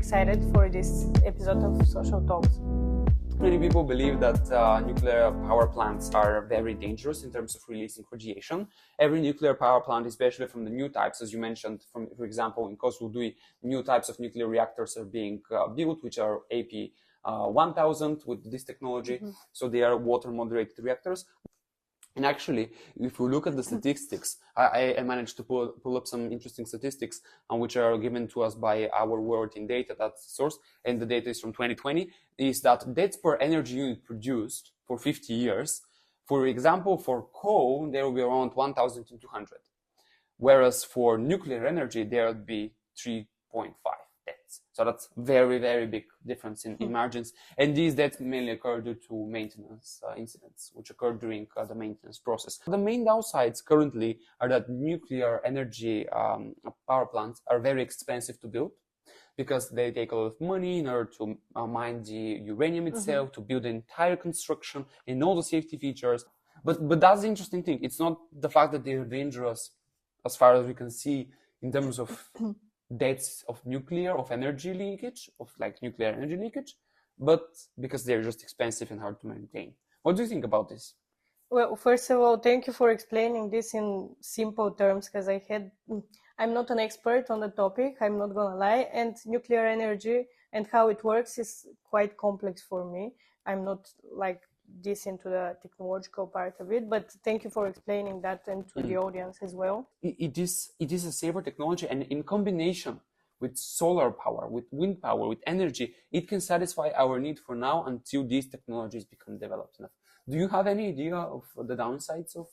excited for this episode of Social Talks. Many people believe that nuclear power plants are very dangerous in terms of releasing radiation. Every nuclear power plant, especially from the new types, as you mentioned, for example, in Kozloduy, new types of nuclear reactors are being built, which are AP 1000 with this technology. So they are water moderated reactors. And actually, if we look at the statistics, I managed to pull up some interesting statistics which are given to us by our World in Data, that's the source, and the data is from 2020, is that deaths per energy unit produced for 50 years. For example, for coal, there will be around 1,200. Whereas for nuclear energy, there would be 3.5 deaths. So that's very, very big difference in margins. And these deaths mainly occur due to maintenance incidents, which occur during the maintenance process. The main downsides currently are that nuclear energy power plants are very expensive to build because they take a lot of money in order to mine the uranium itself, to build the entire construction and all the safety features. But that's the interesting thing. It's not the fact that they're dangerous as far as we can see in terms of deaths of energy leakage, nuclear energy leakage, but because they're just expensive and hard to maintain. What do you think about this? Well, first of all, thank you for explaining this in simple terms, because I'm not an expert on the topic, I'm not gonna lie, and nuclear energy and how it works is quite complex for me. I'm not this into the technological part of it, but thank you for explaining that and to the audience as well. It is a safer technology, and in combination with solar power, with wind power, with energy, it can satisfy our need for now until these technologies become developed enough. Do you have any idea of the downsides of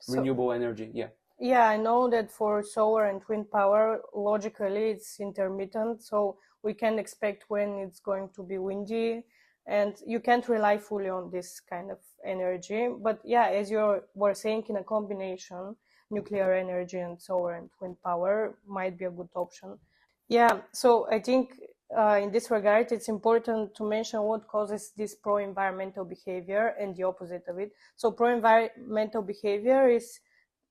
renewable energy? Yeah, I know that for solar and wind power, logically it's intermittent, so we can't expect when it's going to be windy, and you can't rely fully on this kind of energy. But yeah, as you were saying, in a combination, nuclear energy and solar and wind power might be a good option. Yeah, so I think in this regard, it's important to mention what causes this pro-environmental behavior and the opposite of it. So pro-environmental behavior is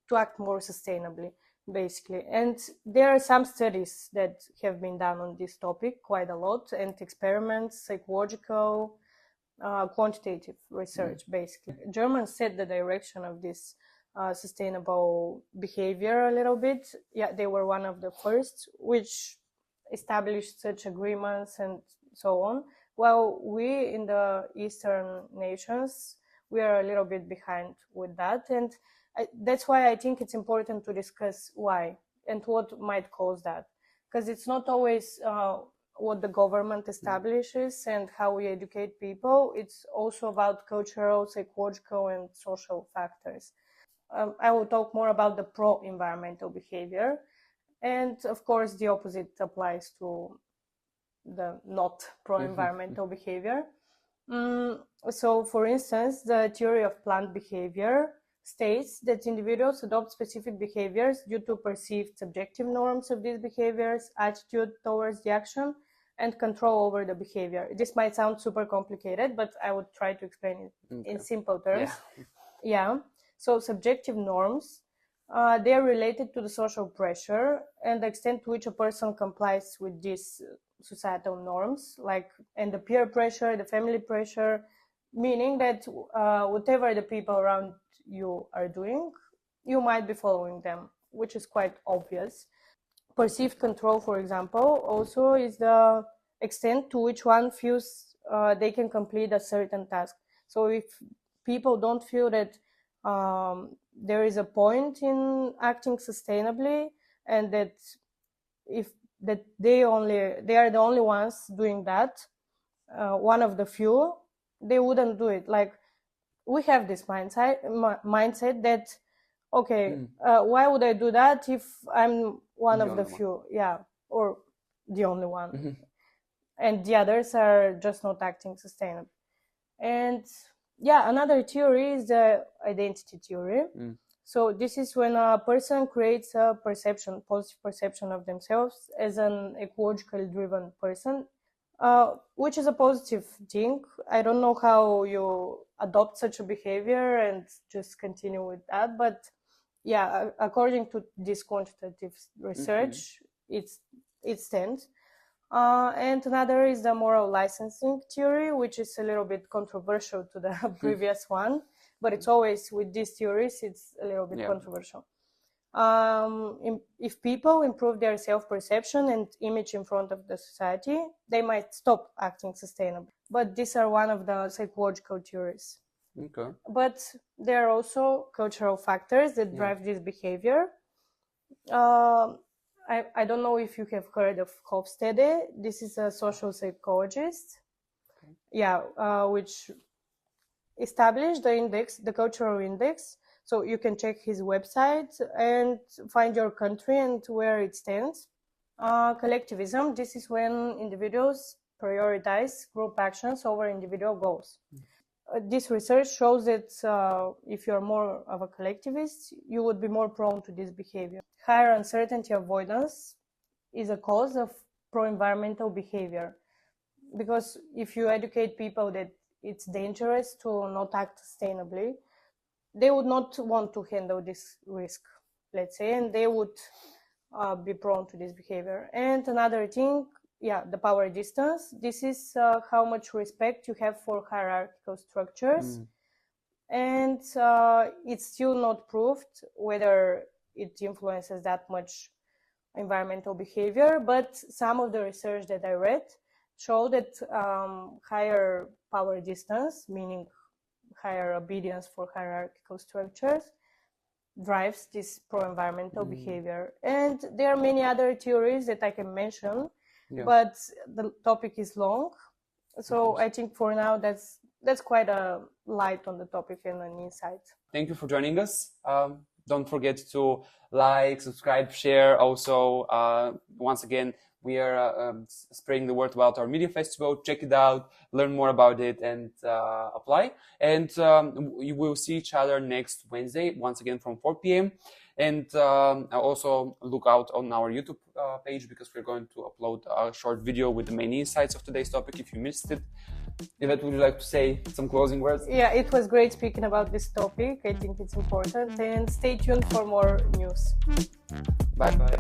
to act more sustainably, basically. And there are some studies that have been done on this topic, quite a lot, and experiments, psychological, quantitative research, basically. Germans set the direction of this sustainable behavior a little bit. Yeah, they were one of the first which established such agreements and so on. While we in the Eastern nations, we are a little bit behind with that. And that's why I think it's important to discuss why and what might cause that, because it's not always what the government establishes and how we educate people. It's also about cultural, psychological, and social factors. I will talk more about the pro-environmental behavior, and of course the opposite applies to the not pro-environmental behavior. So for instance, the theory of plant behavior states that individuals adopt specific behaviors due to perceived subjective norms of these behaviors, attitude towards the action, and control over the behavior. This might sound super complicated, but I would try to explain it in simple terms. Yeah. So subjective norms, they are related to the social pressure and the extent to which a person complies with these societal norms, and the peer pressure, the family pressure, meaning that whatever the people around you are doing, you might be following them, which is quite obvious. Perceived control, for example, also is the extent to which one feels they can complete a certain task. So if people don't feel that there is a point in acting sustainably, and that they are the only ones doing that, one of the few, they wouldn't do it. We have this mindset that, okay, why would I do that if I'm one of the few? Yeah, or the only one. And the others are just not acting sustainably. And yeah, another theory is the identity theory. So this is when a person creates a positive perception of themselves as an ecologically driven person, which is a positive thing. I don't know how you adopt such a behavior and just continue with that, but yeah, according to this quantitative research, it's it stands. And another is the moral licensing theory, which is a little bit controversial to the previous one, but it's always with these theories, it's a little bit controversial. If people improve their self-perception and image in front of the society, they might stop acting sustainably. But these are one of the psychological theories. Okay. But there are also cultural factors that drive this behavior. I don't know if you have heard of Hofstede. This is a social psychologist. Which established the index, the cultural index. So you can check his website and find your country and where it stands. Collectivism, this is when individuals prioritize group actions over individual goals. This research shows that if you're more of a collectivist, you would be more prone to this behavior. Higher uncertainty avoidance is a cause of pro-environmental behavior. Because if you educate people that it's dangerous to not act sustainably, they would not want to handle this risk, let's say, and they would be prone to this behavior. And another thing, the power distance. This is how much respect you have for hierarchical structures. And it's still not proved whether it influences that much environmental behavior, but some of the research that I read show that higher power distance, meaning higher obedience for hierarchical structures, drives this pro-environmental behavior. And there are many other theories that I can mention, but the topic is long. So I think for now that's quite a light on the topic and an insight. Thank you for joining us. Don't forget to like, subscribe, share. Also, once again, we are spreading the word about our media festival. Check it out, learn more about it, and apply. And we will see each other next Wednesday, once again from 4 p.m. And also look out on our YouTube page, because we're going to upload a short video with the main insights of today's topic if you missed it. Yvette, would you like to say some closing words? Yeah, it was great speaking about this topic. I think it's important. And stay tuned for more news. Bye-bye.